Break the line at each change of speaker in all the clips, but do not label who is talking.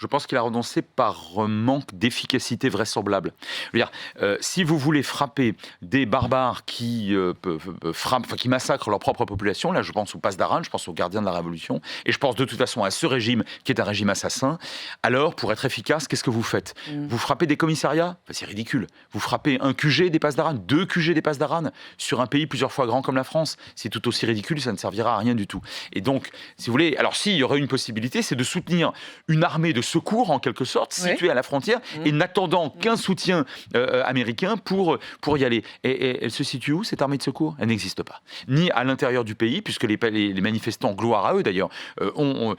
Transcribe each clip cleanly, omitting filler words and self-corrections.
Je pense qu'il a renoncé par manque d'efficacité vraisemblable. Je veux dire, si vous voulez frapper des barbares qui qui massacrent leur propre population, là je pense au Pasdaran, je pense aux gardiens de la Révolution, et je pense de toute façon à ce régime qui est un régime assassin, alors pour être efficace, qu'est-ce que vous faites ? Vous frappez des commissariats ? C'est ridicule. Vous frappez un QG des Pasdaran, 2 QG des Pasdaran, sur un pays plusieurs fois grand comme la France. C'est tout aussi ridicule, ça ne servira à rien du tout. Et donc, si vous voulez, alors s'il y aurait une possibilité, c'est de soutenir une armée de secours, en quelque sorte, située à la frontière, et n'attendant qu'un soutien américain pour y aller. Et elle se situe où, cette armée de secours ? Elle n'existe pas. Ni à l'intérieur du pays, puisque les manifestants, gloire à eux d'ailleurs, ont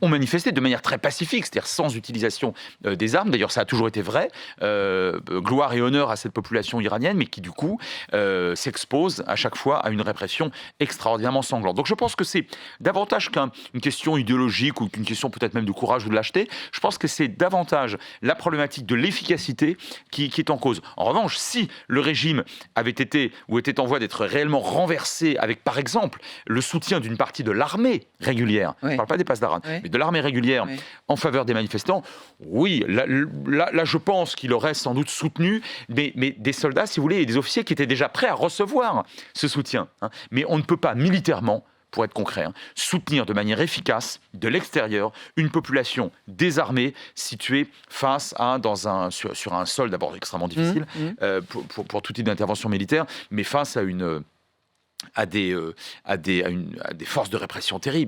manifesté de manière très pacifique, c'est-à-dire sans utilisation des armes. D'ailleurs, ça a toujours été vrai. Gloire et honneur à cette population iranienne, mais qui du coup s'expose à chaque fois à une répression extraordinairement sanglante. Donc je pense que c'est davantage qu'une question idéologique ou qu'une question peut-être même de courage ou de lâcheté. Je pense que c'est davantage la problématique de l'efficacité qui est en cause. En revanche, si le régime avait été ou était en voie d'être réellement renversé avec, par exemple, le soutien d'une partie de l'armée régulière, je ne parle pas des Pasdaran, mais de l'armée régulière en faveur des manifestants, oui, là je pense qu'il aurait sans doute soutenu mais des soldats, si vous voulez, et des officiers qui étaient déjà prêts à recevoir ce soutien. Mais on ne peut pas militairement, pour être concret, soutenir de manière efficace, de l'extérieur, une population désarmée située face à, sur un sol d'abord extrêmement difficile pour tout type d'intervention militaire, mais face à des forces de répression terribles.